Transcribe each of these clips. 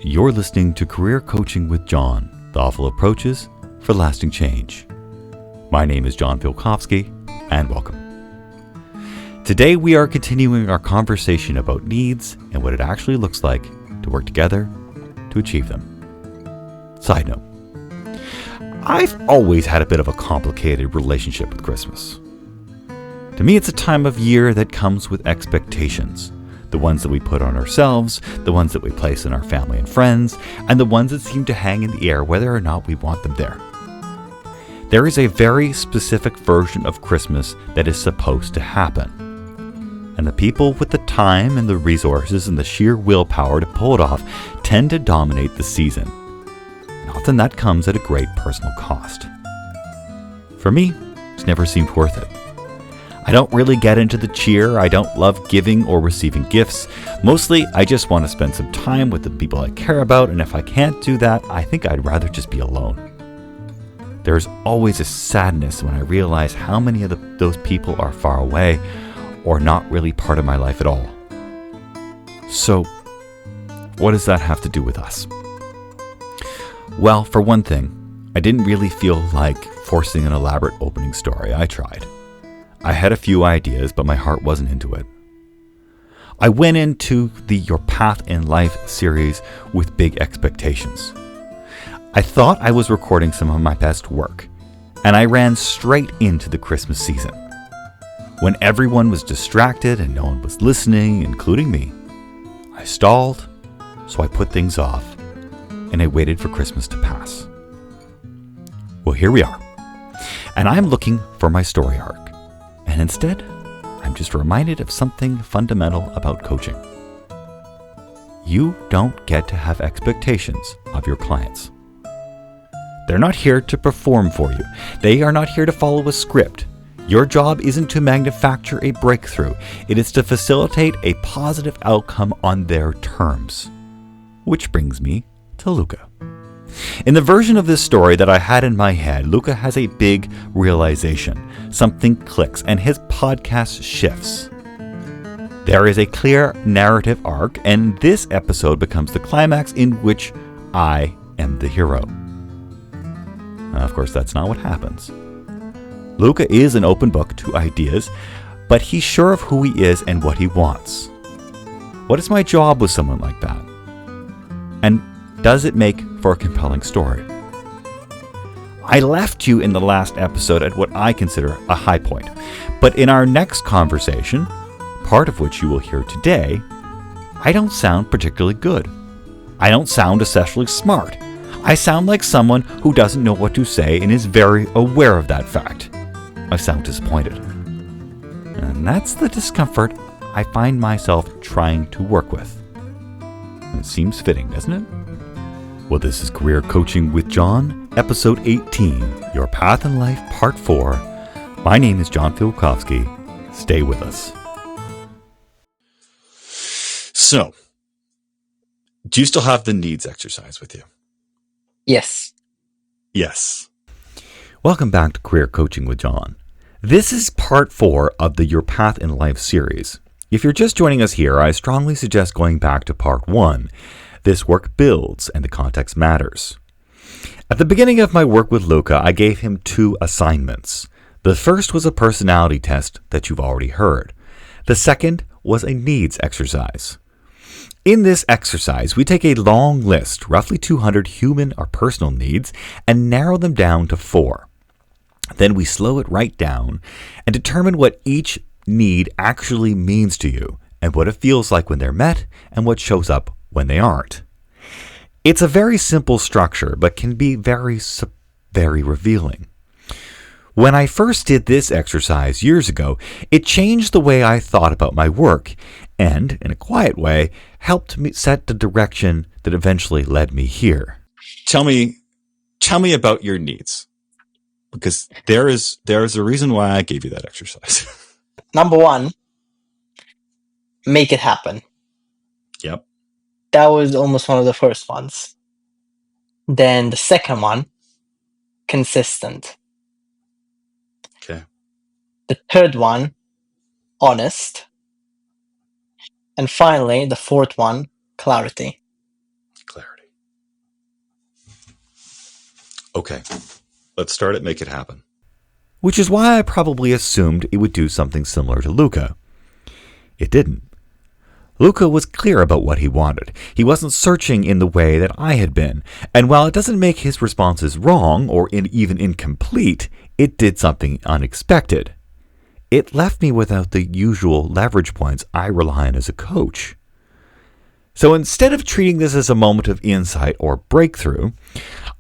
You're listening to Career Coaching with John, thoughtful approaches for lasting change. My name is John Filkowski, and welcome. Today we are continuing our conversation about needs and what it actually looks like to work together to achieve them. Side note, I've always had a bit of a complicated relationship with Christmas. To me, it's a time of year that comes with expectations. The ones that we put on ourselves, the ones that we place in our family and friends, and the ones that seem to hang in the air whether or not we want them there. There is a very specific version of Christmas that is supposed to happen. And the people with the time and the resources and the sheer willpower to pull it off tend to dominate the season. And often that comes at a great personal cost. For me, it's never seemed worth it. I don't really get into the cheer. I don't love giving or receiving gifts. Mostly, I just want to spend some time with the people I care about, and if I can't do that, I think I'd rather just be alone. There's always a sadness when I realize how many of those people are far away or not really part of my life at all. So, what does that have to do with us? Well, for one thing, I didn't really feel like forcing an elaborate opening story. I tried. I had a few ideas, but my heart wasn't into it. I went into the Your Path in Life series with big expectations. I thought I was recording some of my best work, and I ran straight into the Christmas season. When everyone was distracted and no one was listening, including me, I stalled, so I put things off, and I waited for Christmas to pass. Well, here we are, and I'm looking for my story arc. And instead, I'm just reminded of something fundamental about coaching. You don't get to have expectations of your clients. They're not here to perform for you. They are not here to follow a script. Your job isn't to manufacture a breakthrough. It is to facilitate a positive outcome on their terms. Which brings me to Luca. In the version of this story that I had in my head, Luca has a big realization. Something clicks and his podcast shifts. There is a clear narrative arc, and this episode becomes the climax in which I am the hero. Of course, that's not what happens. Luca is an open book to ideas, but he's sure of who he is and what he wants. What is my job with someone like that? And does it make for a compelling story? I left you in the last episode at what I consider a high point. But in our next conversation, part of which you will hear today, I don't sound particularly good. I don't sound especially smart. I sound like someone who doesn't know what to say and is very aware of that fact. I sound disappointed. And that's the discomfort I find myself trying to work with. It seems fitting, doesn't it? Well, this is Career Coaching with John, Episode 18, Your Path in Life, Part 4. My name is John Filkowski. Stay with us. So, do you still have the needs exercise with you? Yes. Yes. Welcome back to Career Coaching with John. This is Part 4 of the Your Path in Life series. If you're just joining us here, I strongly suggest going back to Part 1. This work builds, and the context matters. At the beginning of my work with Luca, I gave him 2 assignments. The first was a personality test that you've already heard. The second was a needs exercise. In this exercise, we take a long list, roughly 200 human or personal needs, and narrow them down to 4. Then we slow it right down and determine what each need actually means to you, and what it feels like when they're met, and what shows up when they aren't. It's a very simple structure, but can be very revealing. When I first did this exercise years ago, it changed the way I thought about my work, and, in a quiet way, helped me set the direction that eventually led me here. Tell me about your needs, because there is a reason why I gave you that exercise. Number 1, make it happen. Yep. That was almost one of the first ones. Then the second one, consistent. Okay. The third one, honest. And finally, the fourth one, clarity. Clarity. Okay, let's start it, make it happen. Which is why I probably assumed it would do something similar to Luca. It didn't. Luca was clear about what he wanted. He wasn't searching in the way that I had been, and while it doesn't make his responses wrong or even incomplete, it did something unexpected. It left me without the usual leverage points I rely on as a coach. So instead of treating this as a moment of insight or breakthrough,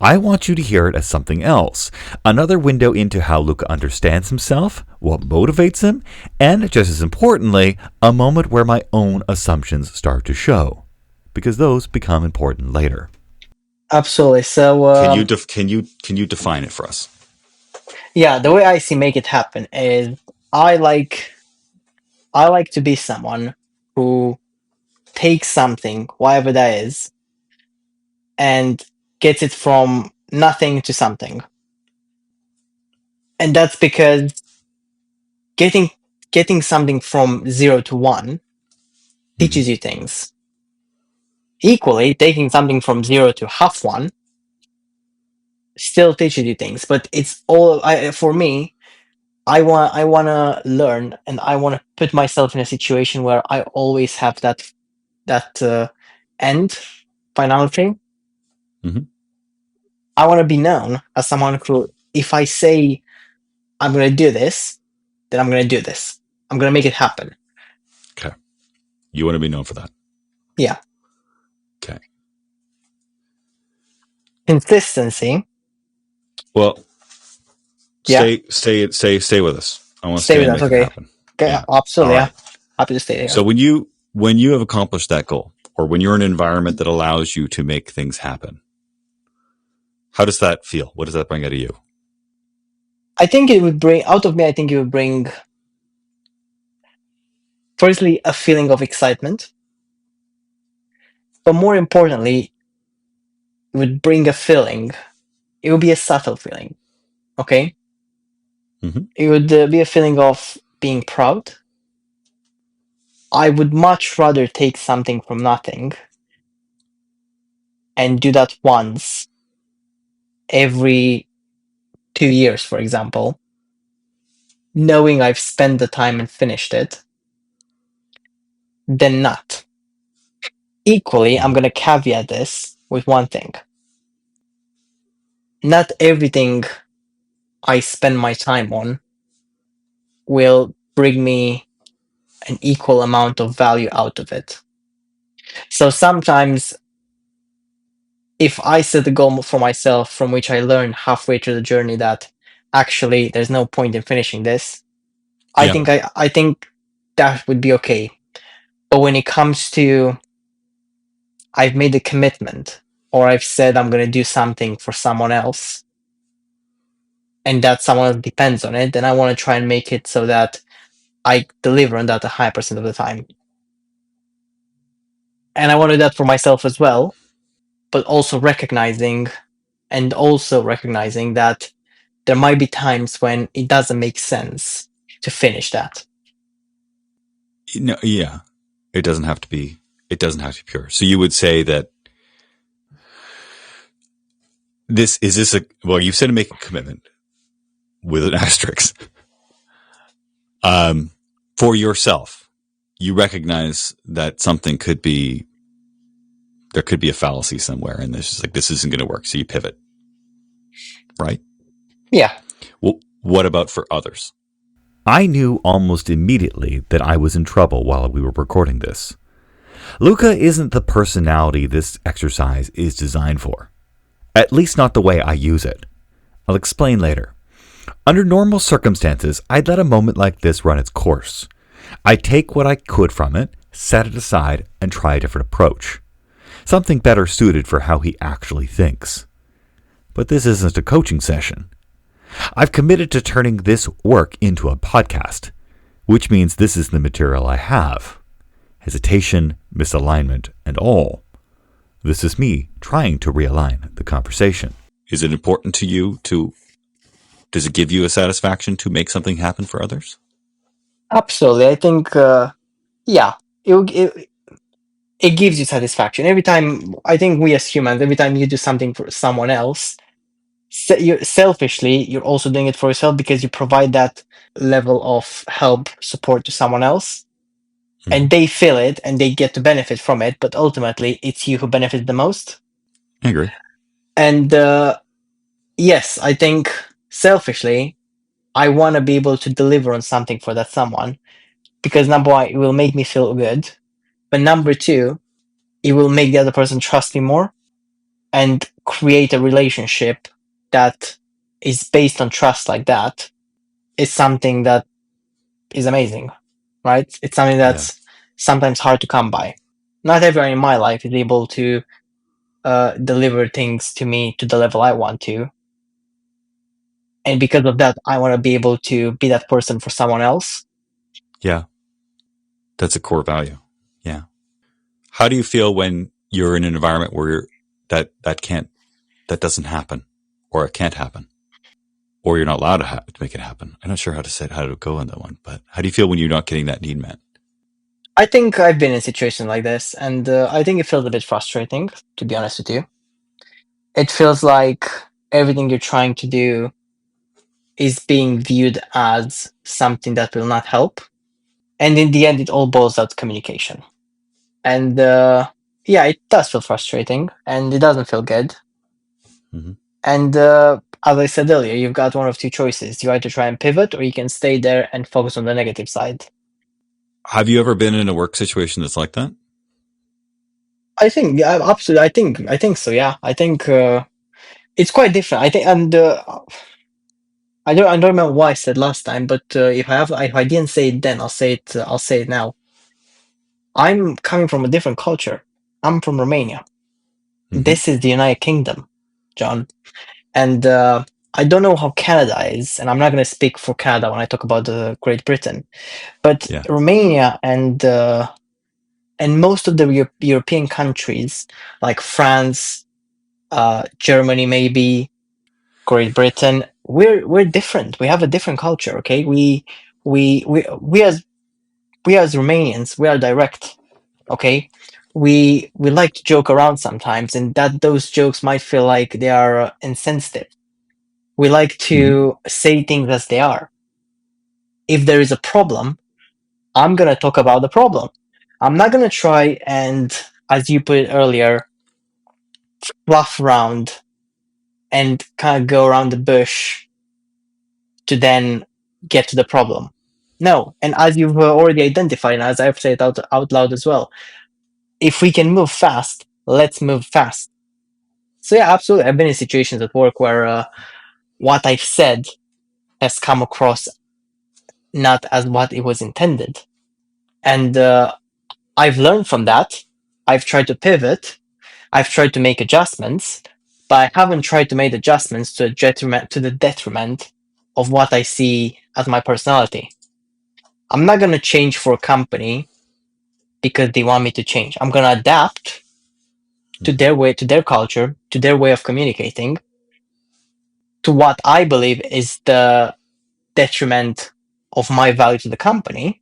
I want you to hear it as something else. Another window into how Luca understands himself, what motivates him, and just as importantly, a moment where my own assumptions start to show. Because those become important later. Absolutely. So, Can you define it for us? yeah, the way I see make it happen is I like I like to be someone who takes something, whatever that is, and gets it from nothing to something. And that's because getting getting something from 0 to 1 teaches you things. Equally, taking something from 0 to half 1 still teaches you things. But it's all for me. I want to learn, and I want to put myself in a situation where I always have that end finality. Mm-hmm. I want to be known as someone who, if I say I'm going to do this, then I'm going to do this. I'm going to make it happen. Okay. You want to be known for that. Yeah. Okay. Consistency. Well, Yeah. stay with us. I want to Stay stay with and us. make it Okay. happen. Okay. Yeah. All Absolutely. Yeah. right. Happy to stay here. So when you have accomplished that goal, or when you're in an environment that allows you to make things happen, how does that feel? What does that bring out of you? I think it would bring out of me. I think it would bring, firstly, a feeling of excitement, but more importantly, it would bring a feeling. It would be a subtle feeling. Okay. Mm-hmm. It would be a feeling of being proud. I would much rather take something from nothing and do that once every 2 years, for example, knowing I've spent the time and finished it, than not. Equally, I'm Mm-hmm. going to caveat this with one thing. Not everything I spend my time on will bring me an equal amount of value out of it. So sometimes, if I set a goal for myself from which I learn halfway through the journey that actually there's no point in finishing this, Yeah. I think that would be okay. But when it comes to I've made a commitment, or I've said I'm going to do something for someone else, and that someone else depends on it, then I want to try and make it so that I deliver on that a high percent of the time. And I want to do that for myself as well, but also recognizing that there might be times when it doesn't make sense to finish that. No, yeah. It doesn't have to be. It doesn't have to be pure. So you would say that this a well? You said to make a commitment with an asterisk. Um, for yourself, you recognize that something could be there could be a fallacy somewhere, and this is like this isn't going to work. So you pivot, right? Yeah. Well, what about for others? I knew almost immediately that I was in trouble while we were recording this. Luca isn't the personality this exercise is designed for. At least not the way I use it. I'll explain later. Under normal circumstances, I'd let a moment like this run its course. I'd take what I could from it, set it aside, and try a different approach. Something better suited for how he actually thinks. But this isn't a coaching session. I've committed to turning this work into a podcast, which means this is the material I have. Hesitation, misalignment, and all. This is me trying to realign the conversation. Is it important to you does it give you a satisfaction to make something happen for others? Absolutely. I think, yeah, it gives you satisfaction. Every time, I think we as humans, every time you do something for someone else, selfishly, you're also doing it for yourself because you provide that level of help, support to someone else, Hmm. and they feel it and they get to benefit from it. But ultimately, it's you who benefits the most. I agree. And yes, I think selfishly, I want to be able to deliver on something for that someone because number one, it will make me feel good. But number two, it will make the other person trust me more and create a relationship that is based on trust like that is something that is amazing, right? It's something Yeah. that's sometimes hard to come by. Not everyone in my life is able to deliver things to me to the level I want to. And because of that, I want to be able to be that person for someone else. Yeah. That's a core value. Yeah. How do you feel when you're in an environment where that doesn't happen, or it can't happen, or you're not allowed to make it happen? I'm not sure how to go on that one, but how do you feel when you're not getting that need met? I think I've been in situations like this, and I think it feels a bit frustrating, to be honest with you. It feels like everything you're trying to do is being viewed as something that will not help. And in the end, it all boils down to communication. And yeah, it does feel frustrating and it doesn't feel good. Hmm. And as I said earlier, you've got one of two choices. You either try and pivot or you can stay there and focus on the negative side. Have you ever been in a work situation that's like that? I think, yeah, absolutely. I think so. Yeah, I think it's quite different. I think, and I don't remember what I said last time, but if I didn't say it then, I'll say it. I'll say it now. I'm coming from a different culture. I'm from Romania. Hmm. This is the United Kingdom, John. And I don't know how Canada is, and I'm not going to speak for Canada when I talk about Great Britain, but Yeah. Romania and most of the European countries like France, Germany, maybe Great Britain, we're different. We have a different culture. Okay, we as Romanians, we are direct. Okay, we like to joke around sometimes, and that those jokes might feel like they are insensitive. We like Hmm. to say things as they are. If there is a problem, I'm gonna talk about the problem. I'm not gonna try and, as you put it earlier, fluff around and kind of go around the bush to then get to the problem. No, and as you've already identified, and as I've said out loud as well, if we can move fast, let's move fast. So yeah, absolutely. I've been in situations at work where what I've said has come across not as what it was intended, and I've learned from that. I've tried to pivot. I've tried to make adjustments, but I haven't tried to make adjustments to the detriment of what I see as my personality. I'm not gonna change for a company because they want me to change. I'm gonna adapt to their way, to their culture, to their way of communicating, to what I believe is the detriment of my value to the company,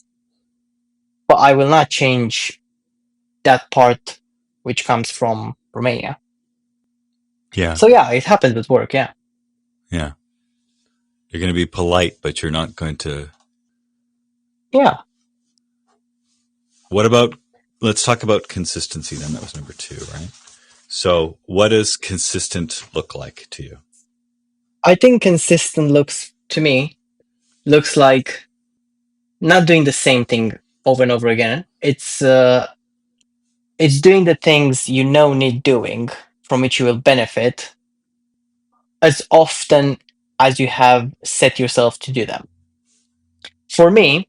but I will not change that part which comes from Romania. Yeah. So yeah, it happens with work. Yeah, Yeah. You're going to be polite, but you're not going to. yeah. What about, let's talk about consistency then. That was number two, right? So, what does consistent look like to you? I think consistent looks to me looks like not doing the same thing over and over again. It's doing the things you know need doing, from which you will benefit as often as you have set yourself to do them. For me,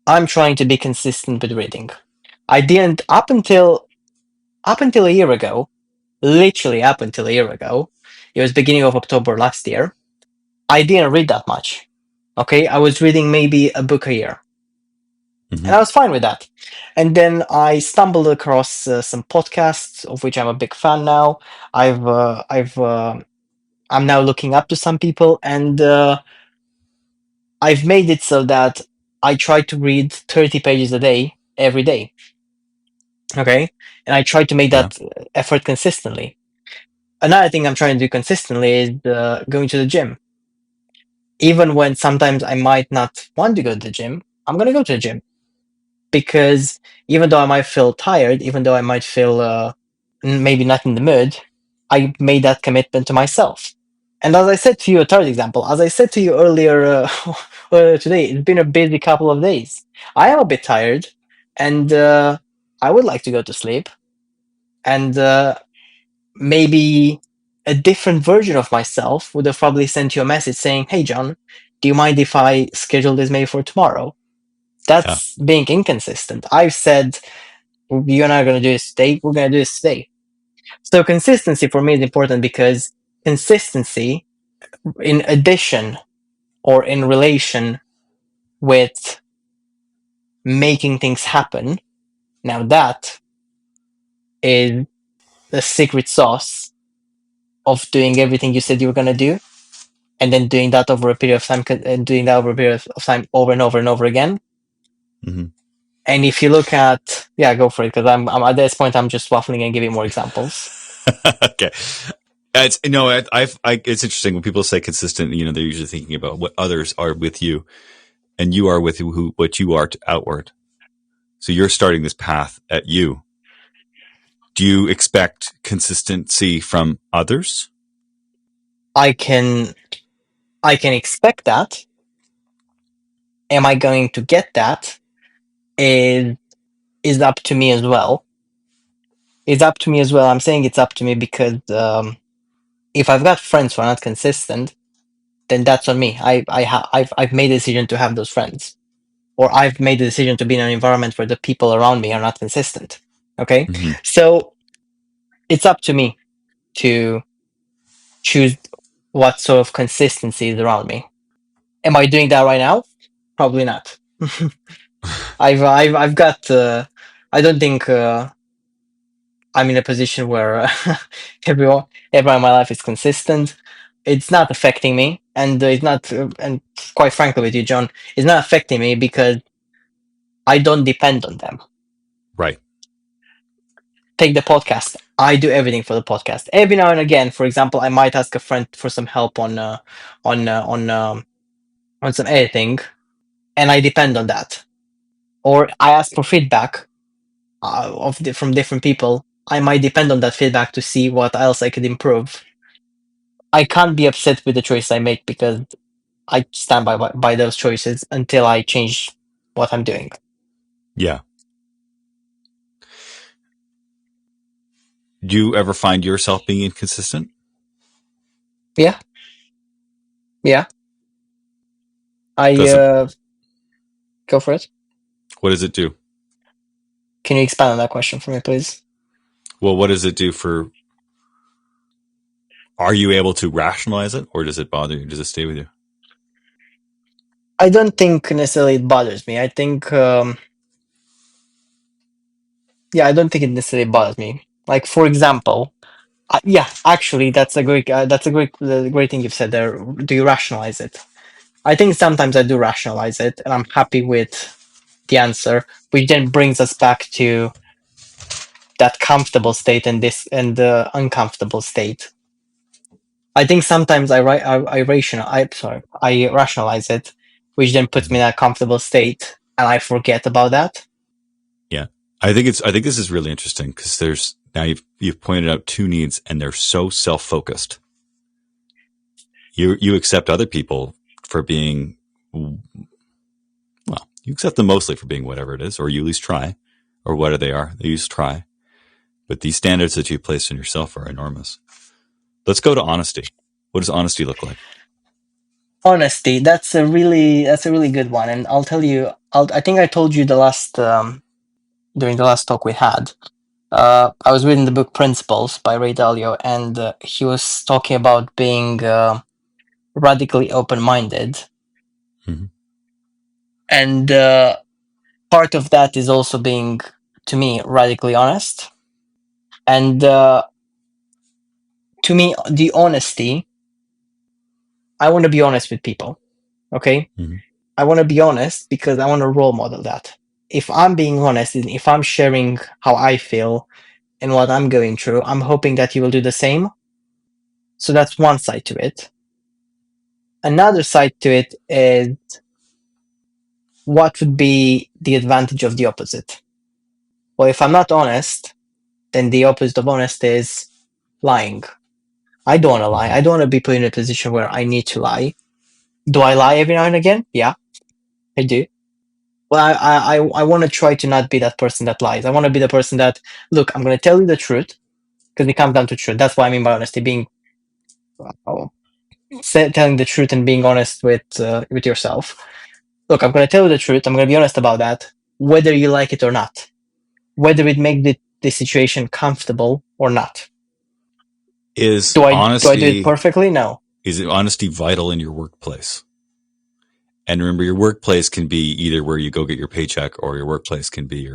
I'm trying to be consistent with reading. I didn't up until a year ago, literally up until a year ago. It was beginning of October last year. I didn't read that much. Okay, I was reading maybe a book a year, Hmm. and I was fine with that. And then I stumbled across some podcasts of which I'm a big fan now. I'm now looking up to some people, and I've made it so that I try to read 30 pages a day every day. Okay, and I try to make Yeah. that effort consistently. Another thing I'm trying to do consistently is going to the gym. Even when sometimes I might not want to go to the gym, I'm going to go to the gym. Because even though I might feel tired, even though I might feel maybe not in the mood, I made that commitment to myself. And as I said to you, a third example, as I said to you earlier, earlier today, it's been a busy couple of days. I am a bit tired, and I would like to go to sleep. And maybe a different version of myself would have probably sent you a message saying, "Hey, John, do you mind if I schedule this maybe for tomorrow?" Yeah. That's being inconsistent. I've said, "You and I are going to do this today. We're going to do this today." So consistency for me is important because consistency, in addition or in relation with making things happen, now that is the secret sauce of doing everything you said you were going to do, and then doing that over a period of time, and doing that over a period of time over and over and over again. Hmm. And if you look at, yeah, go for it, because I'm at this point I'm just waffling and giving more examples. Okay. It's no, it's interesting when people say consistent. You know, they're usually thinking about what others are with you, and you are with what you are to outward. So you're starting this path at you. Do you expect consistency from others? I can I can expect that. Am I going to get that? Is is up to me as well. It's up to me as well. I'm saying it's up to me because if I've got friends who are not consistent, then that's on me. I've made a decision to have those friends, or I've made the decision to be in an environment where the people around me are not consistent. Okay, Hmm. so it's up to me to choose what sort of consistency is around me. Am I doing that right now? Probably not. I've got. I don't think I'm in a position where everyone in my life is consistent. It's not affecting me, and it's not. And quite frankly, with you, John, it's not affecting me because I don't depend on them. Right. Take the podcast. I do everything for the podcast. Every now and again, for example, I might ask a friend for some help on uh, on um, on some editing, and I depend on that. Or I ask for feedback from different people. I might depend on that feedback to see what else I could improve. I can't be upset with the choice I make because I stand by those choices until I change what I'm doing. Yeah. Do you ever find yourself being inconsistent? Yeah, yeah. I Does it? go for it. What does it do? Can you expand on that question for me, please? Well, what does it do for? Are you able to rationalize it, or does it bother you? Does it stay with you? I don't think necessarily it bothers me. I think, yeah, I don't think it necessarily bothers me. Like, for example, yeah, actually, great thing you've said there. Do you rationalize it? I think sometimes I do rationalize it, and I'm happy with the answer, which then brings us back to that comfortable state and this and the uncomfortable state. I think sometimes I rationalize it, which then puts me Hmm. in a comfortable state, and I forget about that. Yeah, I think this is really interesting because there's now you've pointed out two needs, and they're so self focused. You accept other people for being well, you accept them mostly for being whatever it is, or you at least try, or whatever they are. They use try, but these standards that you place on yourself are enormous. Let's go to honesty. What does honesty look like? Honesty, that's a really good one, and I'll tell you. I think I told you the last during the last talk we had. I was reading the book Principles by Ray Dalio, and he was talking about being radically open-minded, Hmm. and part of that is also being, to me, radically honest. And to me, the honesty, I want to be honest with people. Okay, Hmm. I want to be honest because I want to role model that. If I'm being honest, and if I'm sharing how I feel and what I'm going through, I'm hoping that you will do the same. So that's one side to it. Another side to it is what would be the advantage of the opposite? Well, if I'm not honest, then the opposite of honest is lying. I don't want to lie. I don't want to be put in a position where I need to lie. Do I lie every now and again? Yeah, I do. Well, I want to try to not be that person that lies. I want to be the person that, look, I'm going to tell you the truth because it comes down to truth. That's what I mean by honesty, being telling the truth and being honest with yourself. Look, I'm going to tell you the truth. I'm going to be honest about that, whether you like it or not, whether it makes the situation comfortable or not. Is Do I do it honesty perfectly? No. is honesty vital in your workplace? And remember, your workplace can be either where you go get your paycheck, or your workplace can be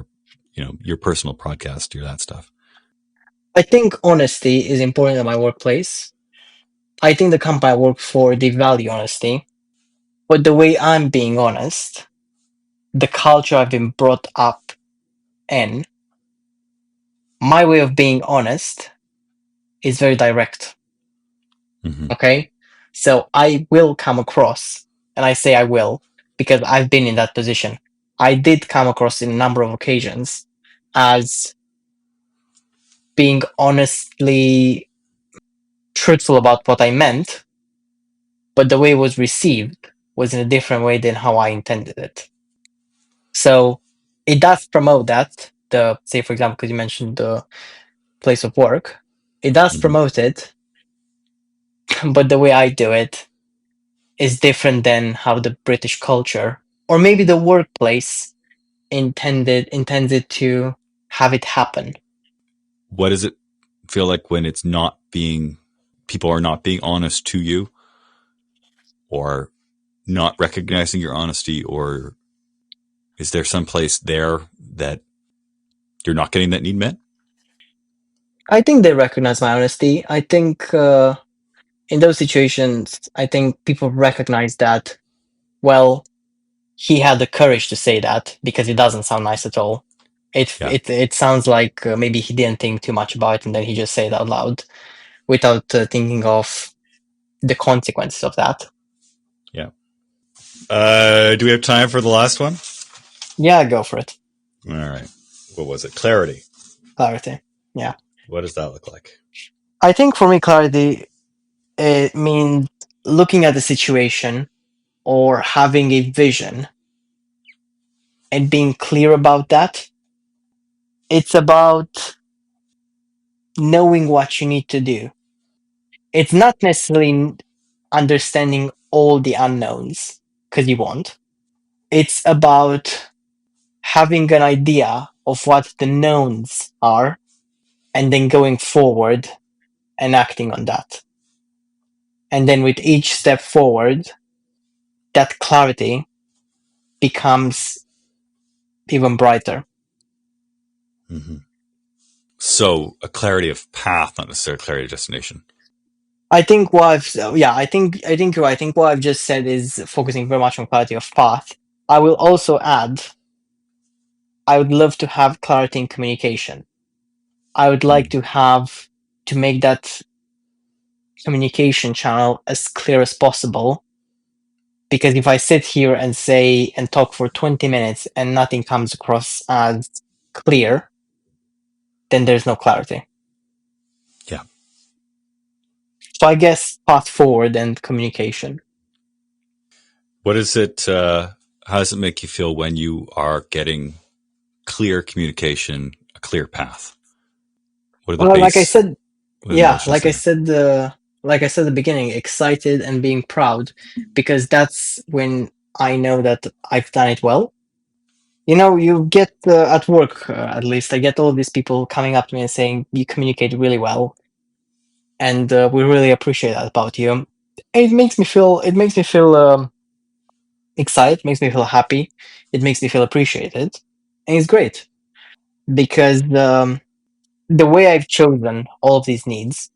your personal podcast, that stuff. I think honesty is important in my workplace. I think the company I work for, they value honesty. But the way I'm being honest, the culture I've been brought up in, my way of being honest is very direct. Mm-hmm. Okay? So I will come across, and I say I will, because I've been in that position. I did come across in a number of occasions as being honestly truthful about what I meant, but the way it was received was in a different way than how I intended it. So it does promote that. The say, for example, because you mentioned the place of work, it does Mm-hmm. promote it, but the way I do it is different than how the British culture or maybe the workplace intended to have it happen. What does it feel like when it's not being, people are not being honest to you, or not recognizing your honesty, or is there some place there that you're not getting that need met? I think they recognize my honesty. I think in those situations, I think people recognize that, well, he had the courage to say that because it doesn't sound nice at all. Yeah. It sounds like maybe he didn't think too much about it and then he just said it out loud without thinking of the consequences of that. Yeah. Do we have time for the last one? Yeah, go for it. All right. What was it? Clarity. Clarity. Yeah. What does that look like? I think for me, clarity, it means looking at the situation or having a vision and being clear about that. It's about knowing what you need to do. It's not necessarily understanding all the unknowns because you won't. It's about having an idea of what the knowns are and then going forward and acting on that. And then with each step forward, that clarity becomes even brighter. Mm-hmm. So a clarity of path, not necessarily clarity of destination. I think what I think you're right. I think what I've just said is focusing very much on clarity of path. I will also add, I would love to have clarity in communication. I would like to make that communication channel as clear as possible. Because if I sit here and say and talk for 20 minutes and nothing comes across as clear, then there's no clarity. Yeah. So I guess path forward and communication. What is it? How does it make you feel when you are getting clear communication, a clear path? What are the Well, like I base? said, What are the yeah, emotions there? like I said at the beginning, excited and being proud, because that's when I know that I've done it well. You know, you get at work, at least, I get all these people coming up to me and saying, you communicate really well, and we really appreciate that about you. It makes me feel excited, makes me feel happy, it makes me feel appreciated, and it's great because the way I've chosen all of these needs,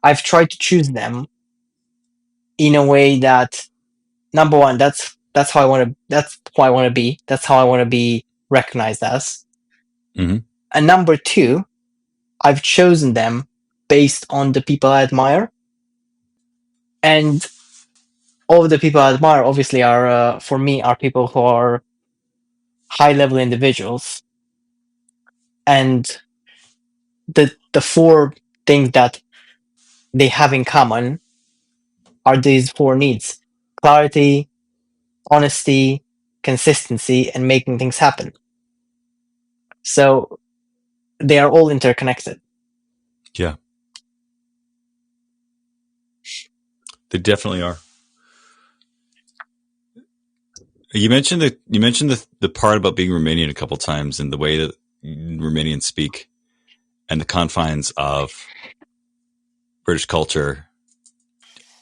I've tried to choose them in a way that, number one, that's how I want to, that's who I want to be, that's how I want to be recognized as, Mm-hmm. and number two, I've chosen them based on the people I admire. And all of the people I admire, obviously, are for me are people who are high-level individuals. And the four things that they have in common are these four needs: clarity, honesty, consistency, and making things happen. So they are all interconnected. Yeah. They definitely are. You mentioned the part about being Romanian a couple times and the way that Romanians speak and the confines of British culture.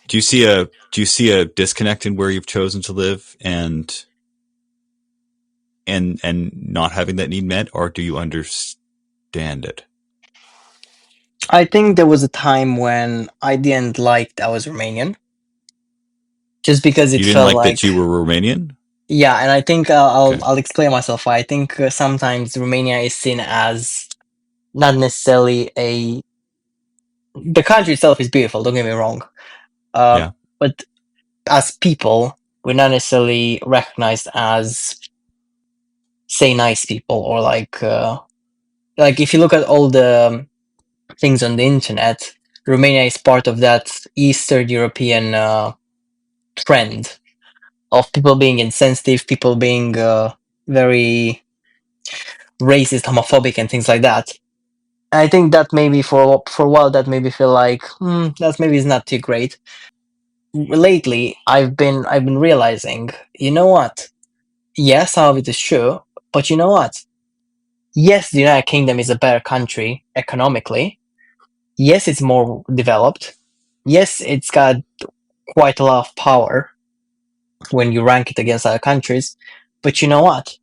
Do you see a disconnect in where you've chosen to live and not having that need met, or do you understand it? I think there was a time when I didn't like that I was Romanian, just because it You didn't felt like that like, you were Romanian? yeah. And I think Okay. I'll explain myself. I think sometimes Romania is seen as not necessarily a. The country itself is beautiful. Don't get me wrong, Yeah. but as people, we're not necessarily recognized as, say, nice people, or like if you look at all the things on the internet, Romania is part of that Eastern European trend of people being insensitive, people being very racist, homophobic, and things like that. I think that maybe for a while that made me feel like that maybe is not too great. Lately, I've been realizing, you know what? Yes, some of it is true, but you know what? Yes, the United Kingdom is a better country economically. Yes, it's more developed. Yes, it's got quite a lot of power when you rank it against other countries. But you know what?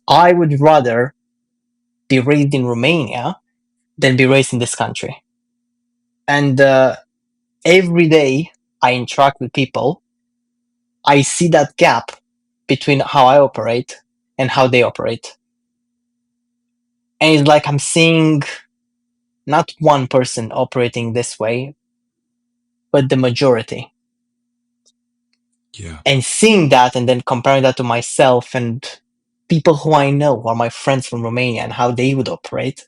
I would rather be raised in Romania than be raised in this country. And every day I interact with people, I see that gap between how I operate and how they operate. And it's like I'm seeing not one person operating this way, but the majority. Yeah. And seeing that and then comparing that to myself and people who I know who are my friends from Romania and how they would operate,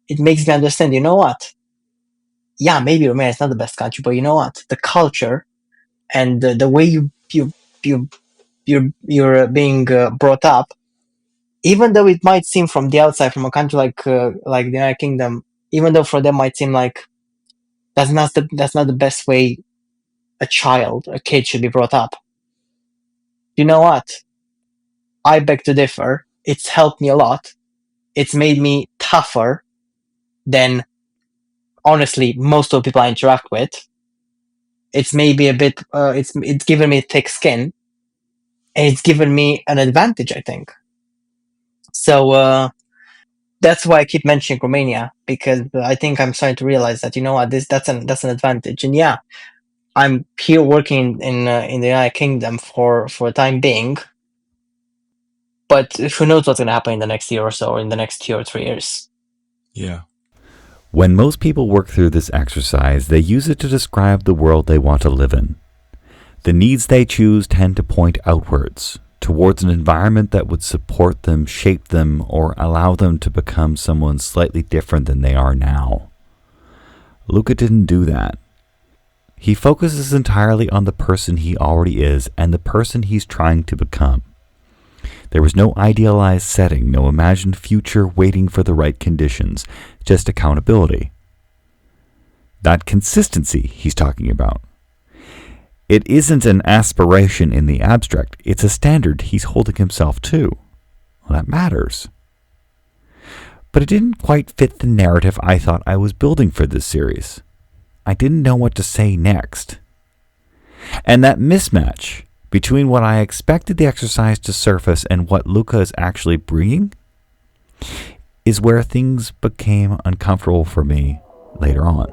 it makes me understand, you know what? Yeah, maybe Romania is not the best country, but you know what? The culture and the way you're being brought up, even though it might seem from the outside, from a country like the United Kingdom, even though for them might seem like that's not the best way a kid should be brought up. You know what? I beg to differ. It's helped me a lot. It's made me tougher than, honestly, most of the people I interact with. It's maybe a bit. It's given me thick skin, and it's given me an advantage, I think. So that's why I keep mentioning Romania, because I think I'm starting to realize that, you know what, that's an advantage. And yeah, I'm here working in the United Kingdom for the time being, but who knows what's going to happen in the next year or so, or in the next 2 or 3 years. Yeah. When most people work through this exercise, they use it to describe the world they want to live in. The needs they choose tend to point outwards, towards an environment that would support them, shape them, or allow them to become someone slightly different than they are now. Luca didn't do that. He focuses entirely on the person he already is and the person he's trying to become. There was no idealized setting, no imagined future waiting for the right conditions, just accountability. That consistency he's talking about. It isn't an aspiration in the abstract, it's a standard he's holding himself to. Well, that matters. But it didn't quite fit the narrative I thought I was building for this series. I didn't know what to say next. And that mismatch between what I expected the exercise to surface and what Luca is actually bringing is where things became uncomfortable for me later on.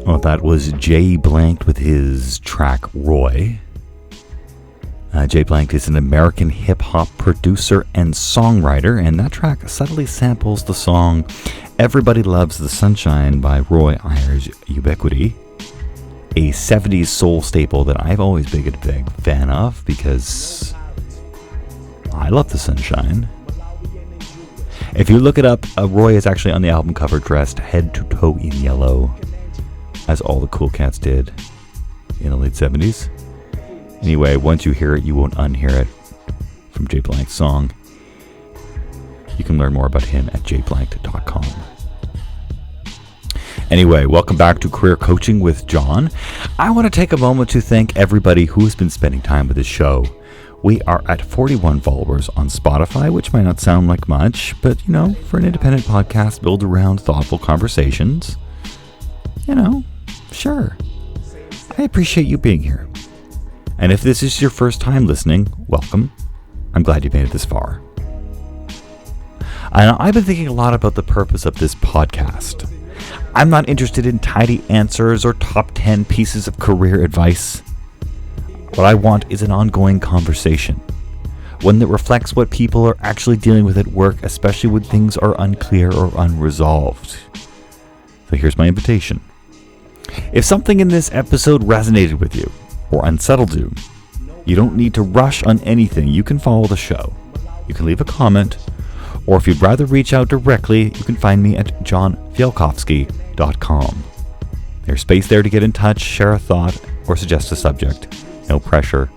Well, that was Jay Blanked with his track Roy. Jay Blanked is an American hip-hop producer and songwriter, and that track subtly samples the song Everybody Loves the Sunshine by Roy Ayers Ubiquity, a 70s soul staple that I've always been a big fan of because I love the sunshine. If you look it up, Roy is actually on the album cover dressed head to toe in yellow, as all the cool cats did in the late 70s. Anyway, once you hear it, you won't unhear it from Jay Blank's song. You can learn more about him at jblanked.com. Anyway, welcome back to Career Coaching with John. I want to take a moment to thank everybody who has been spending time with this show. We are at 41 followers on Spotify, which might not sound like much, but, for an independent podcast built around thoughtful conversations, sure. I appreciate you being here. And if this is your first time listening, welcome. I'm glad you made it this far. And I've been thinking a lot about the purpose of this podcast. I'm not interested in tidy answers or top 10 pieces of career advice. What I want is an ongoing conversation, one that reflects what people are actually dealing with at work, especially when things are unclear or unresolved. So here's my invitation. If something in this episode resonated with you or unsettled you, you don't need to rush on anything. You can follow the show. You can leave a comment, or if you'd rather reach out directly, you can find me at johnfielkowski.com. There's space there to get in touch, share a thought, or suggest a subject. No pressure.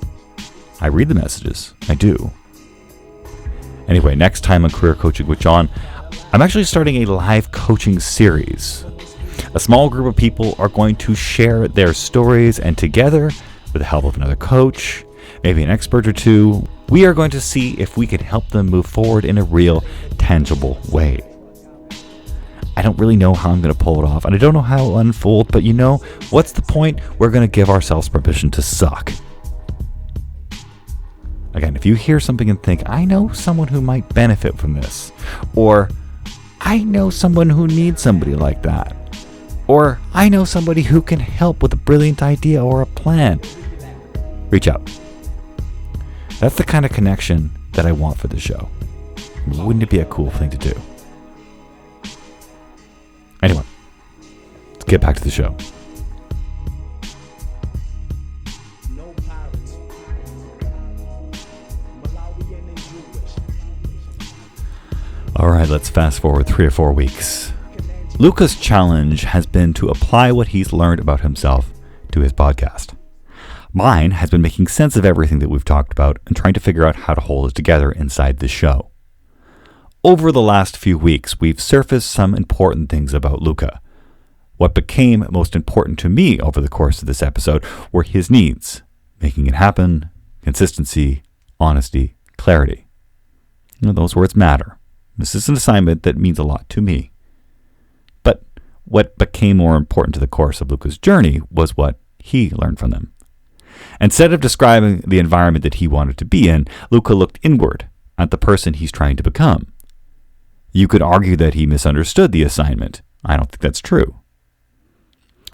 I read the messages. I do. Anyway, next time on Career Coaching with John, I'm actually starting a live coaching series. A small group of people are going to share their stories, and together, with the help of another coach, maybe an expert or two, we are going to see if we can help them move forward in a real, tangible way. I don't really know how I'm going to pull it off, and I don't know how it'll unfold, but what's the point? We're going to give ourselves permission to suck. Again, if you hear something and think, I know someone who might benefit from this, or I know someone who needs somebody like that, or I know somebody who can help with a brilliant idea or a plan, reach out. That's the kind of connection that I want for the show. Wouldn't it be a cool thing to do? Anyway, let's get back to the show. All right, let's fast forward 3 or 4 weeks. Luca's challenge has been to apply what he's learned about himself to his podcast. Mine has been making sense of everything that we've talked about and trying to figure out how to hold it together inside the show. Over the last few weeks, we've surfaced some important things about Luca. What became most important to me over the course of this episode were his needs: making it happen, consistency, honesty, clarity. Those words matter. This is an assignment that means a lot to me. But what became more important to the course of Luca's journey was what he learned from them. Instead of describing the environment that he wanted to be in, Luca looked inward at the person he's trying to become. You could argue that he misunderstood the assignment. I don't think that's true.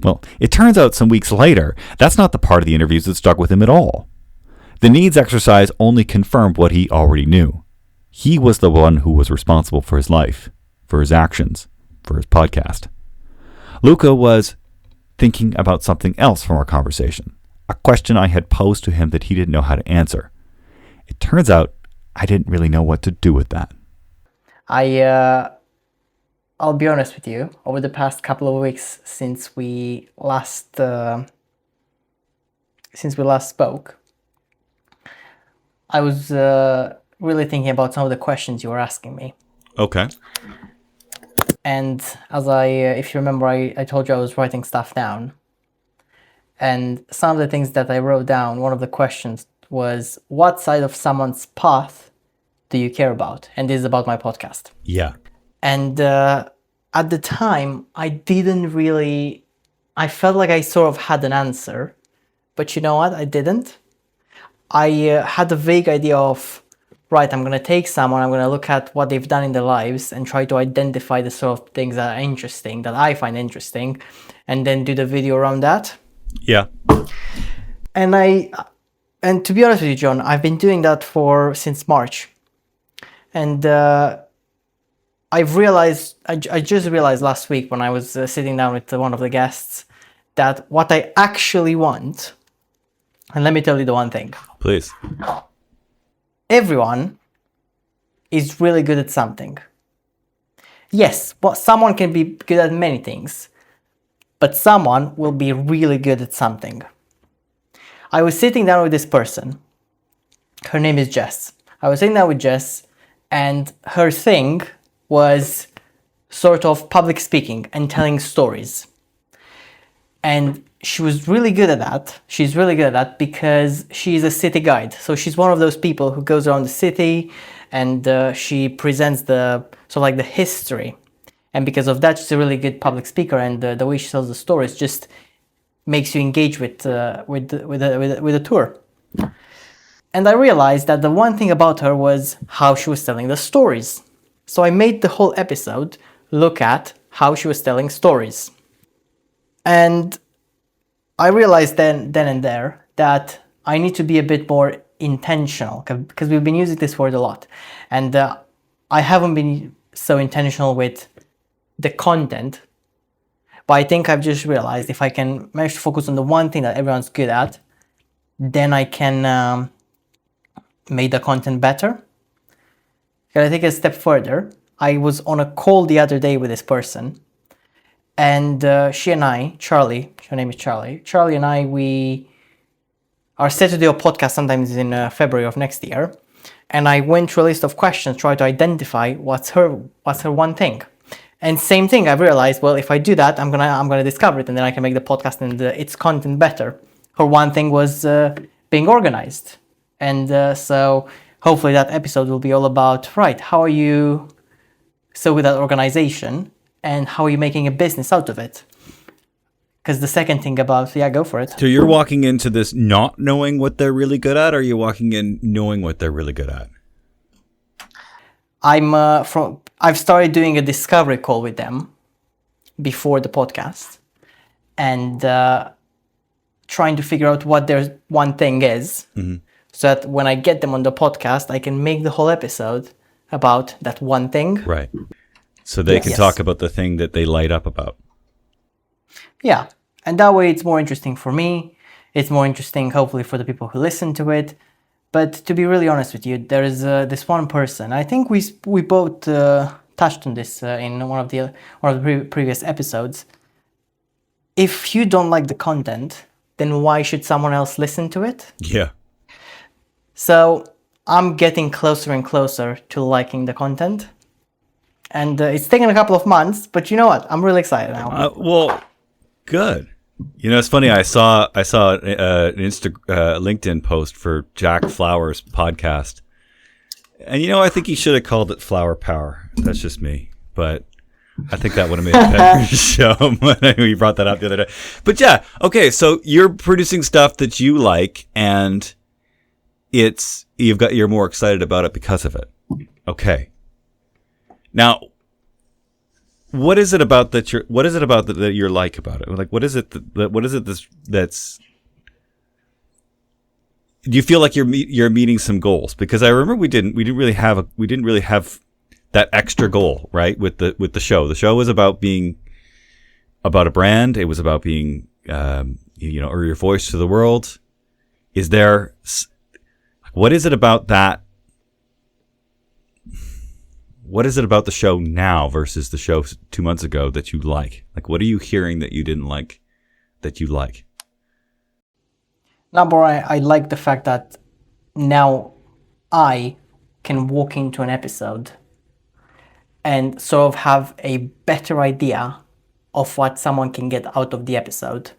Well, it turns out some weeks later, that's not the part of the interviews that stuck with him at all. The needs exercise only confirmed what he already knew. He was the one who was responsible for his life, for his actions, for his podcast. Luca was thinking about something else from our conversation, a question I had posed to him that he didn't know how to answer. It turns out I didn't really know what to do with that. I'll be honest with you. Over the past couple of weeks since we last spoke, I was really thinking about some of the questions you were asking me. Okay. And as if you remember, I told you I was writing stuff down. And some of the things that I wrote down, one of the questions was, what side of someone's path do you care about? And this is about my podcast. Yeah. And at the time, I felt like I sort of had an answer. But you know what? I didn't. I had a vague idea of right, I'm going to take someone, I'm going to look at what they've done in their lives and try to identify the sort of things that are interesting, that I find interesting, and then do the video around that. Yeah. And to be honest with you, John, I've been doing that since March. And I've realized, I just realized last week when I was sitting down with one of the guests, that what I actually want, and let me tell you the one thing. Please. Everyone is really good at something. Yes, but someone can be good at many things, but someone will be really good at something. I was sitting down with this person. Her name is Jess. I was sitting down with Jess, and her thing was sort of public speaking and telling stories. And she was really good at that. She's really good at that because she's a city guide. So she's one of those people who goes around the city and she presents the sort of like the history. And because of that, she's a really good public speaker. And the way she tells the stories just makes you engage with the tour. And I realized that the one thing about her was how she was telling the stories. So I made the whole episode look at how she was telling stories. And I realized then and there that I need to be a bit more intentional because we've been using this word a lot. And I haven't been so intentional with the content. But I think I've just realized if I can manage to focus on the one thing that everyone's good at, then I can make the content better. Can I take it a step further? I was on a call the other day with this person. And she and I, Charlie, her name is Charlie and I, we are set to do a podcast sometimes in February of next year. And I went through a list of questions, try to identify what's her one thing. And same thing, I've realized, well, if I do that, I'm gonna discover it, and then I can make the podcast and its content better. Her one thing was being organized. And so hopefully that episode will be all about, right, how are you so good at organization? And how are you making a business out of it? Because the second thing about, yeah, go for it. So you're walking into this not knowing what they're really good at, or are you walking in knowing what they're really good at? I've started doing a discovery call with them before the podcast and trying to figure out what their one thing is, so that when I get them on the podcast, I can make the whole episode about that one thing. Right. So they can talk about the thing that they light up about. Yeah. And that way it's more interesting for me. It's more interesting, hopefully, for the people who listen to it. But to be really honest with you, there is this one person. I think we both touched on this in one of the previous episodes. If you don't like the content, then why should someone else listen to it? Yeah. So I'm getting closer and closer to liking the content. And it's taken a couple of months, but you know what? I'm really excited now. Well, good. You know, it's funny. I saw an LinkedIn post for Jack Flower's podcast, and you know, I think he should have called it Flower Power. That's just me, but I think that would have made a better show. We brought that up the other day. But yeah, okay. So you're producing stuff that you like, and you're more excited about it because of it. Okay. Now, what is it about that you're like about it? Like, what is it that's? Do you feel like you're meeting some goals? Because I remember we didn't really have that extra goal, right? With the show. The show was about being about a brand. It was about being, or your voice to the world. What is it about that? What is it about the show now versus the show 2 months ago that you like? Like, what are you hearing that you didn't like that you like? Number one, I like the fact that now I can walk into an episode and sort of have a better idea of what someone can get out of the episode.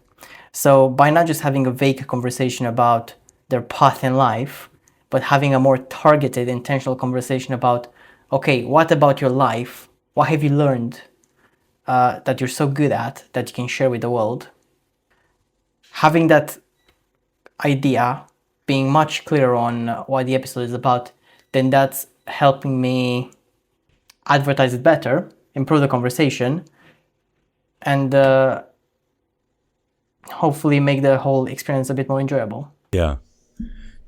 So by not just having a vague conversation about their path in life, but having a more targeted, intentional conversation about, okay, what about your life? What have you learned that you're so good at that you can share with the world? Having that idea, being much clearer on what the episode is about, then that's helping me advertise it better, improve the conversation, and hopefully make the whole experience a bit more enjoyable. Yeah.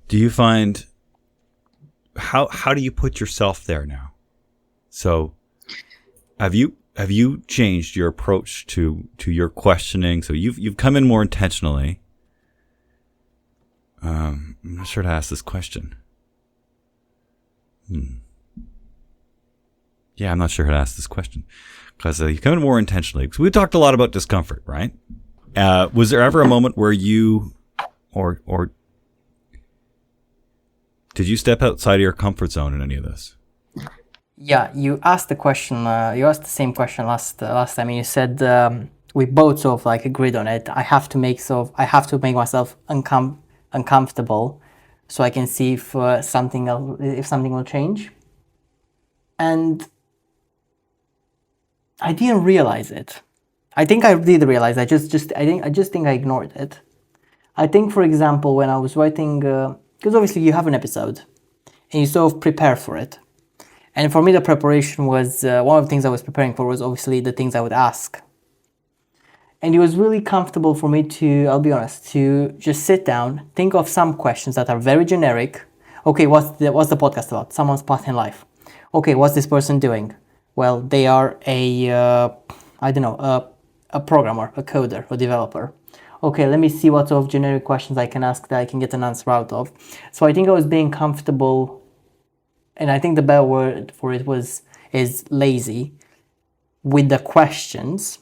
Do you find how do you put yourself there now? So have you changed your approach to your questioning? So you've come in more intentionally. I'm not sure to ask this question. Yeah, I'm not sure how to ask this question because you come in more intentionally. Because we talked a lot about discomfort, right? Was there ever a moment where you, or did you step outside of your comfort zone in any of this? Yeah, you asked the question. You asked the same question last time, and you said we both sort of like agreed on it. I have to make myself uncomfortable, so I can see if something will change. And I didn't realize it. I think I did realize. I just think I ignored it. I think, for example, when I was writing, because obviously you have an episode, and you sort of prepare for it. And for me, the preparation was, one of the things I was preparing for was obviously the things I would ask. And it was really comfortable for me to, I'll be honest, to just sit down, think of some questions that are very generic. Okay, what's the podcast about? Someone's path in life. Okay, what's this person doing? Well, they are a programmer, a coder, a developer. Okay, let me see what sort of generic questions I can ask that I can get an answer out of. So I think I was being comfortable. And I think the better word for it is lazy with the questions.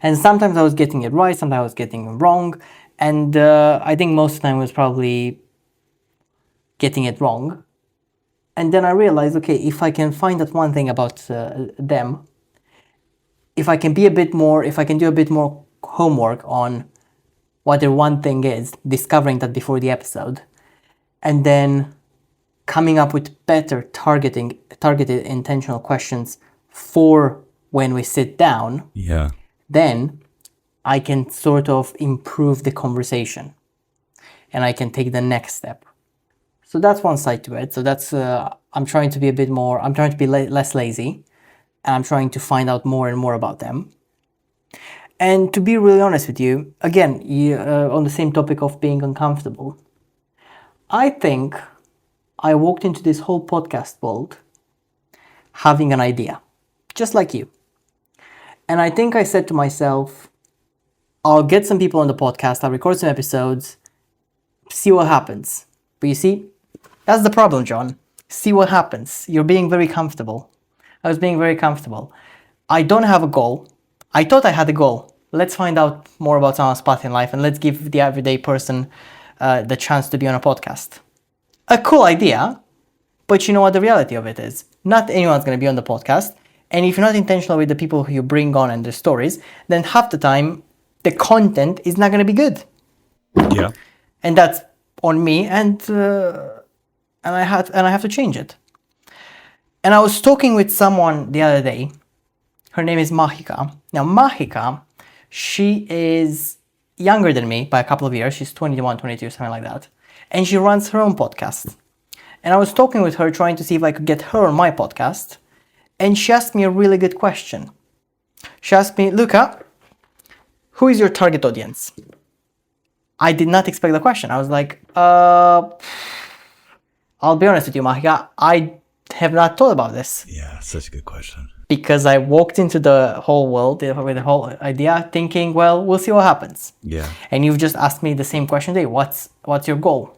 And sometimes I was getting it right, sometimes I was getting it wrong. And I think most of the time I was probably getting it wrong. And then I realized, okay, if I can find that one thing about them, if I can do a bit more homework on what their one thing is, discovering that before the episode, and then coming up with better targeted intentional questions for when we sit down, then I can sort of improve the conversation and I can take the next step. So that's one side to it. So that's, I'm trying to be less lazy, and I'm trying to find out more and more about them. And to be really honest with you, again, on the same topic of being uncomfortable, I think I walked into this whole podcast world having an idea, just like you. And I think I said to myself, I'll get some people on the podcast, I'll record some episodes, see what happens. But you see, that's the problem, John. See what happens. You're being very comfortable. I was being very comfortable. I don't have a goal. I thought I had a goal. Let's find out more about someone's path in life and let's give the everyday person the chance to be on a podcast. A cool idea, but you know what the reality of it is? Not anyone's going to be on the podcast. And if you're not intentional with the people who you bring on and their stories, then half the time the content is not going to be good. Yeah. And that's on me, and I have to change it. And I was talking with someone the other day. Her name is Mahika. Now Mahika, she is younger than me by a couple of years. She's 21, 22, something like that. And she runs her own podcast. And I was talking with her, trying to see if I could get her on my podcast. And she asked me a really good question. She asked me, Luca, who is your target audience? I did not expect the question. I was like, I'll be honest with you, Mahika, I have not thought about this. Yeah, such a good question. Because I walked into the whole world with the whole idea thinking, well, we'll see what happens. Yeah. And you've just asked me the same question today. What's your goal?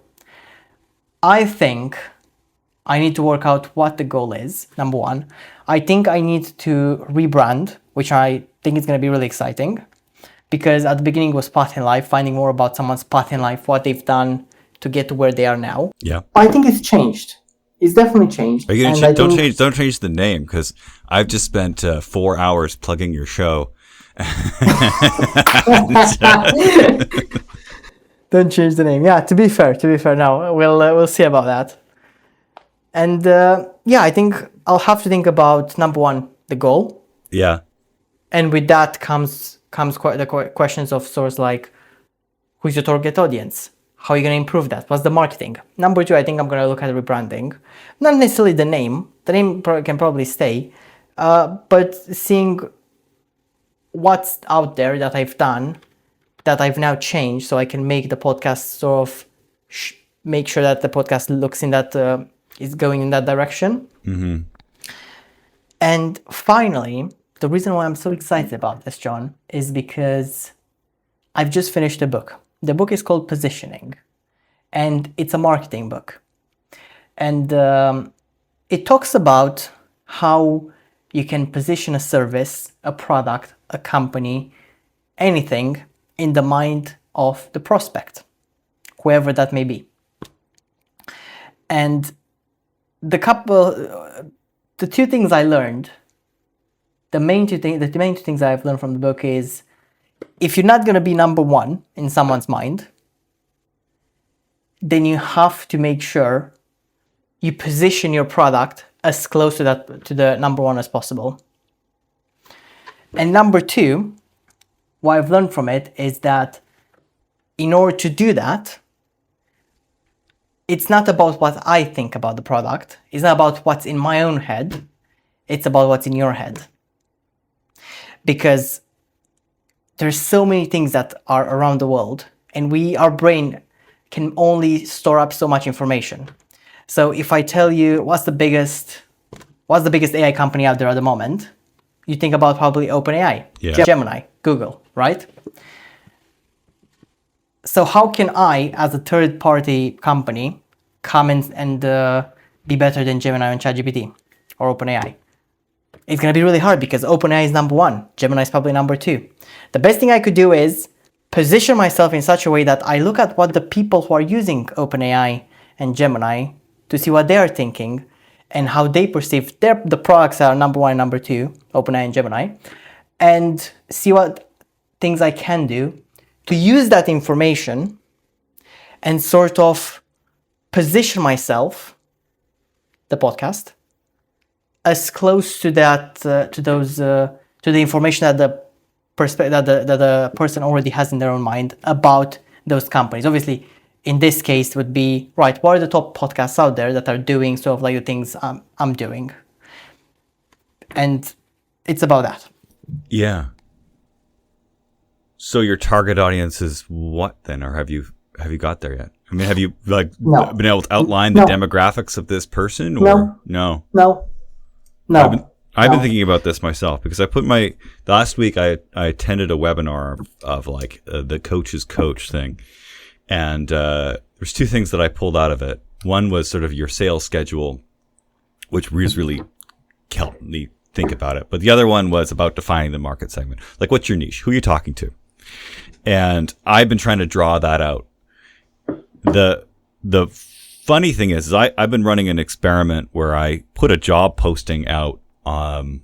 I think I need to work out what the goal is, number one. I think I need to rebrand, which I think is going to be really exciting. Because at the beginning was path in life, finding more about someone's path in life, what they've done to get to where they are now. Yeah. I think it's changed. It's definitely changed. Are you gonna don't change the name, because I've just spent 4 hours plugging your show. Don't change the name. Yeah, to be fair, now we'll see about that. And I think I'll have to think about, number one, the goal. Yeah. And with that comes quite the questions of sorts like, who's your target audience? How are you going to improve that? What's the marketing? Number 2, I think I'm going to look at rebranding. Not necessarily the name. The name can probably stay. But seeing what's out there that I've done, that I've now changed, so I can make the podcast sort of make sure that the podcast looks in that, is going in that direction. Mm-hmm. And finally, the reason why I'm so excited about this, John, is because I've just finished a book. The book is called Positioning, and it's a marketing book. And it talks about how you can position a service, a product, a company, anything in the mind of the prospect, whoever that may be. And the two things I learned, the main two things I've learned from the book is, if you're not going to be number one in someone's mind, then you have to make sure you position your product as close to the number one as possible. And number 2, what I've learned from it is that in order to do that, it's not about what I think about the product. It's not about what's in my own head. It's about what's in your head. Because there's so many things that are around the world, and our brain can only store up so much information. So if I tell you what's the biggest AI company out there at the moment, you think about probably OpenAI, Gemini, Google, right? So how can I, as a third-party company, come in and be better than Gemini and ChatGPT or OpenAI? It's going to be really hard because OpenAI is number 1. Gemini is probably number 2. The best thing I could do is position myself in such a way that I look at what the people who are using OpenAI and Gemini to see what they are thinking and how they perceive the products that are number 1 and number 2, OpenAI and Gemini, and see what things I can do to use that information and sort of position myself, the podcast, as close to that, to the information that the person already has in their own mind about those companies. Obviously, in this case, would be, right, what are the top podcasts out there that are doing sort of like the things I'm doing? And it's about that. Yeah. So your target audience is what then, or have you got there yet? I mean, have you been able to outline the demographics of this person, or no? I've been thinking about this myself because I put last week I attended a webinar of the coach's coach thing, and there's 2 things that I pulled out of it. One was sort of your sales schedule, which really helped me think about it. But the other one was about defining the market segment. Like, what's your niche? Who are you talking to? And I've been trying to draw that out. The funny thing is I've been running an experiment where I put a job posting out on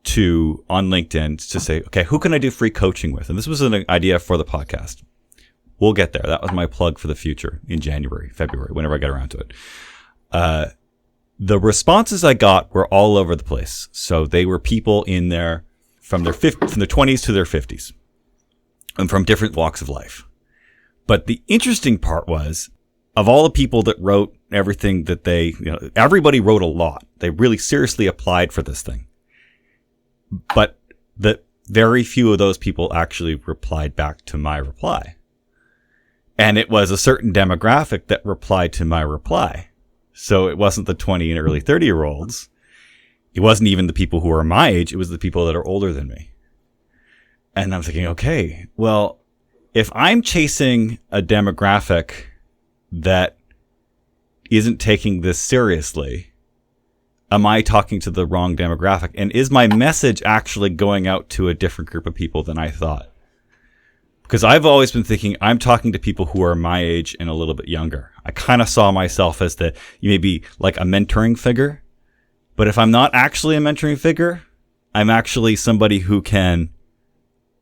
LinkedIn to say, okay, who can I do free coaching with? And this was an idea for the podcast. We'll get there. That was my plug for the future in January, February, whenever I get around to it. The responses I got were all over the place. So they were people in there from their 20s to their 50s and from different walks of life. But the interesting part was, of all the people that wrote everything that everybody wrote a lot. They really seriously applied for this thing. But very few of those people actually replied back to my reply. And it was a certain demographic that replied to my reply. So it wasn't the 20 and early 30-year-olds. It wasn't even the people who are my age. It was the people that are older than me. And I'm thinking, okay, well, if I'm chasing a demographic that isn't taking this seriously, am I talking to the wrong demographic? And is my message actually going out to a different group of people than I thought? Because I've always been thinking I'm talking to people who are my age and a little bit younger. I kind of saw myself as maybe like a mentoring figure. But if I'm not actually a mentoring figure, I'm actually somebody who can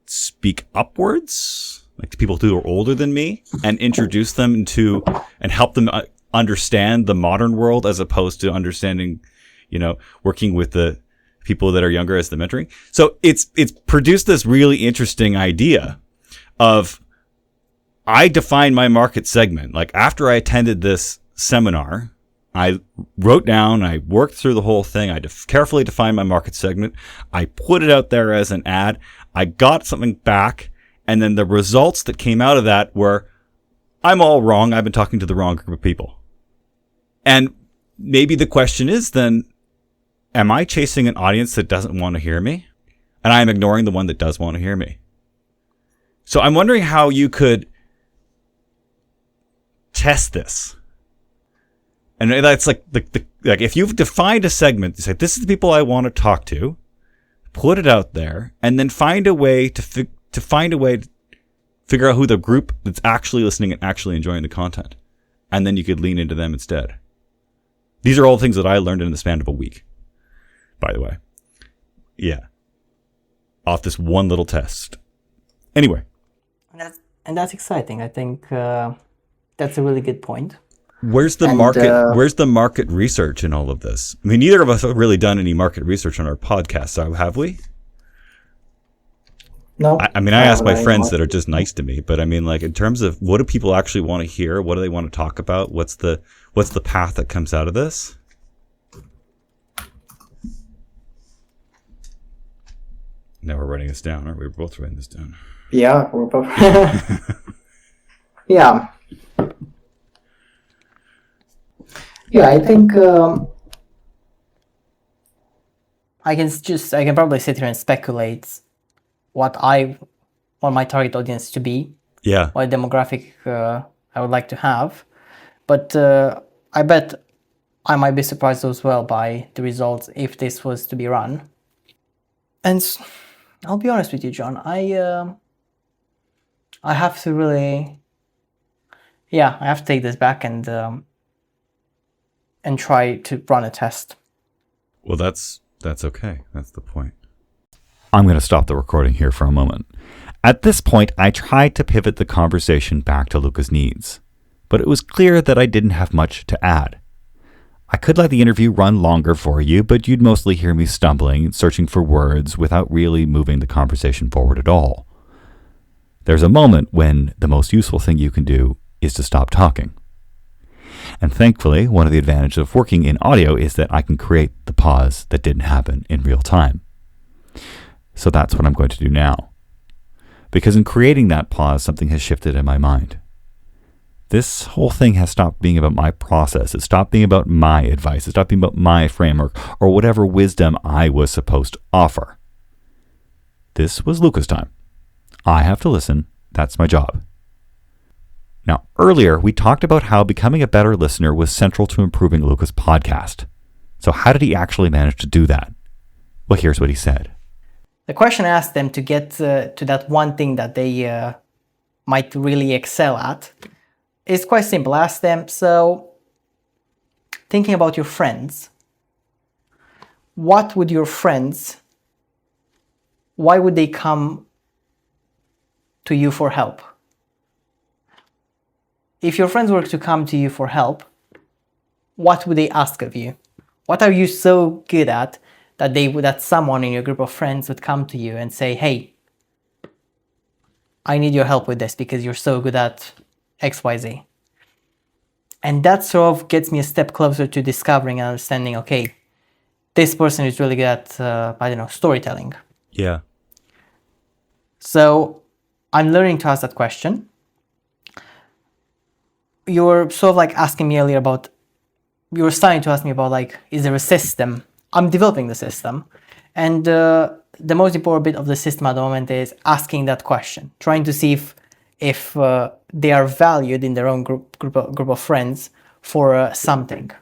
speak upwards, like to people who are older than me, and introduce them to and help them understand the modern world as opposed to understanding, working with the people that are younger as the mentoring. So it's produced this really interesting idea of I defined my market segment. Like after I attended this seminar, I wrote down, I worked through the whole thing. I carefully defined my market segment. I put it out there as an ad. I got something back. And then the results that came out of that were, I'm all wrong. I've been talking to the wrong group of people. And maybe the question is then, am I chasing an audience that doesn't want to hear me? And I'm ignoring the one that does want to hear me. So I'm wondering how you could test this. And that's like if you've defined a segment, you say, this is the people I want to talk to, put it out there, and then find a way to figure out who the group that's actually listening and actually enjoying the content. And then you could lean into them instead. These are all things that I learned in the span of a week, by the way. Yeah. Off this one little test. Anyway. And that's exciting. I think that's a really good point. Where's the market research in all of this? I mean, neither of us have really done any market research on our podcast, so have we? No. I mean, I ask my friends that are just nice to me, but I mean, like in terms of what do people actually want to hear? What do they want to talk about? What's the path that comes out of this? Now we're writing this down, aren't we? We're both writing this down. Yeah, we're both. Yeah. Yeah, I think I can probably sit here and speculate what I want my target audience to be. Yeah. What demographic I would like to have. But I bet I might be surprised as well by the results if this was to be run. And I'll be honest with you, John. I have to really, I have to take this back and try to run a test. Well, that's okay. That's the point. I'm going to stop the recording here for a moment. At this point, I tried to pivot the conversation back to Luca's needs, but it was clear that I didn't have much to add. I could let the interview run longer for you, but you'd mostly hear me stumbling, searching for words without really moving the conversation forward at all. There's a moment when the most useful thing you can do is to stop talking. And thankfully, one of the advantages of working in audio is that I can create the pause that didn't happen in real time. So that's what I'm going to do now. Because in creating that pause, something has shifted in my mind. This whole thing has stopped being about my process. It stopped being about my advice. It stopped being about my framework or whatever wisdom I was supposed to offer. This was Luca's time. I have to listen. That's my job. Now, earlier, we talked about how becoming a better listener was central to improving Luca's podcast. So how did he actually manage to do that? Well, here's what he said. The question asked them to get to that one thing that they might really excel at. It's quite simple. Ask them, so thinking about your friends, why would they come to you for help? If your friends were to come to you for help, what would they ask of you? What are you so good at that someone in your group of friends would come to you and say, hey, I need your help with this because you're so good at XYZ. And that sort of gets me a step closer to discovering and understanding, okay, this person is really good at, storytelling. Yeah. So I'm learning to ask that question. You're sort of like asking me earlier about, you were starting to ask me about like, is there a system? I'm developing the system. And the most important bit of the system at the moment is asking that question, trying to see if they are valued in their own group of friends for something.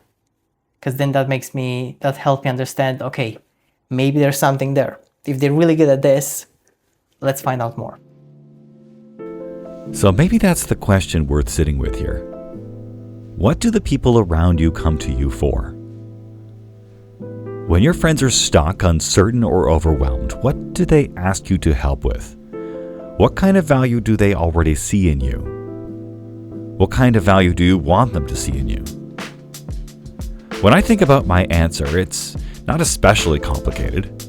Because then that helps me understand, okay, maybe there's something there. If they're really good at this, let's find out more. So maybe that's the question worth sitting with here. What do the people around you come to you for? When your friends are stuck, uncertain, or overwhelmed, what do they ask you to help with? What kind of value do they already see in you? What kind of value do you want them to see in you? When I think about my answer, it's not especially complicated.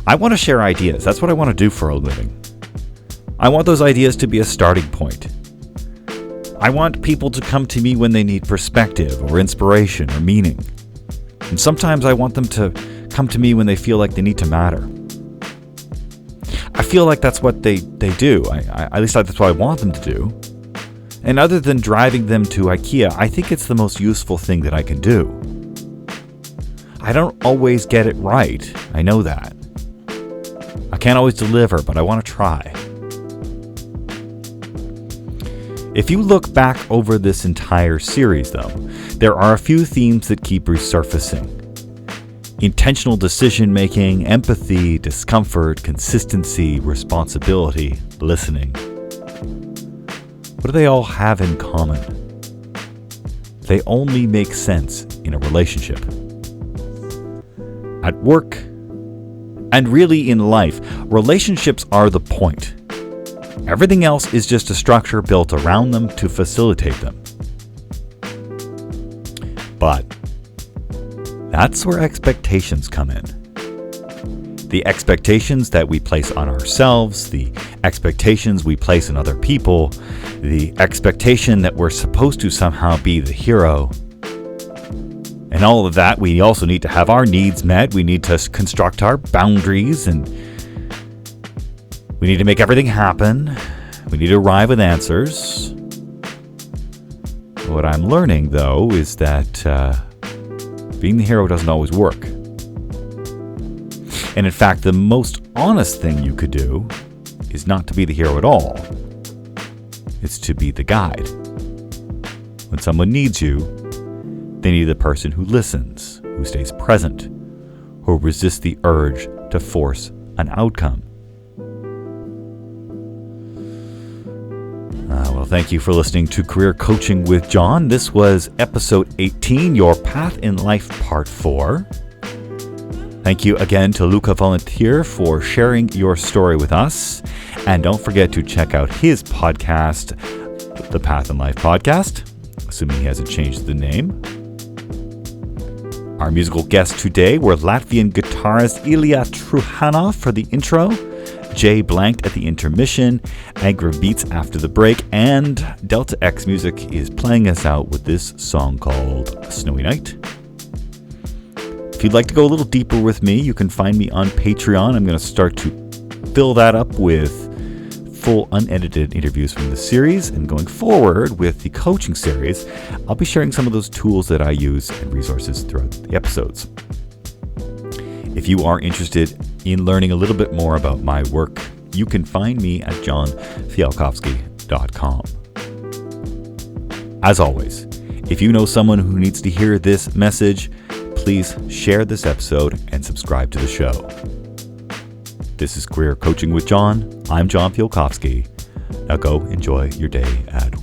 I want to share ideas. That's what I want to do for a living. I want those ideas to be a starting point. I want people to come to me when they need perspective or inspiration or meaning. And sometimes I want them to come to me when they feel like they need to matter. I feel like that's what they do. At least that's what I want them to do. And other than driving them to IKEA, I think it's the most useful thing that I can do. I don't always get it right. I know that. I can't always deliver, but I want to try. If you look back over this entire series, though, there are a few themes that keep resurfacing. Intentional decision-making, empathy, discomfort, consistency, responsibility, listening. What do they all have in common? They only make sense in a relationship. At work, and really in life, relationships are the point. Everything else is just a structure built around them to facilitate them. But that's where expectations come in. The expectations that we place on ourselves, the expectations we place on other people, the expectation that we're supposed to somehow be the hero. And all of that, we also need to have our needs met. We need to construct our boundaries, and we need to make everything happen. We need to arrive with answers. What I'm learning, though, is that being the hero doesn't always work. And in fact, the most honest thing you could do is not to be the hero at all. It's to be the guide. When someone needs you, they need the person who listens, who stays present, who resists the urge to force an outcome. Well, thank you for listening to Career Coaching with John. This was episode 18, Your Path in Life, Part 4. Thank you again to Luca Volentir for sharing your story with us. And don't forget to check out his podcast, the Path in Life Podcast, assuming he hasn't changed the name. Our musical guests today were Latvian guitarist Ilya Truhanov for the intro, Jay Blanked at the intermission, Agra Beats after the break, and Delta X Music is playing us out with this song called Snowy Night. If you'd like to go a little deeper with me, you can find me on Patreon. I'm going to start to fill that up with full unedited interviews from the series, and going forward with the coaching series, I'll be sharing some of those tools that I use and resources throughout the episodes. If you are interested in learning a little bit more about my work, you can find me at johnfialkowski.com. As always, if you know someone who needs to hear this message, please share this episode and subscribe to the show. This is Career Coaching with John. I'm John Fialkowski. Now go enjoy your day at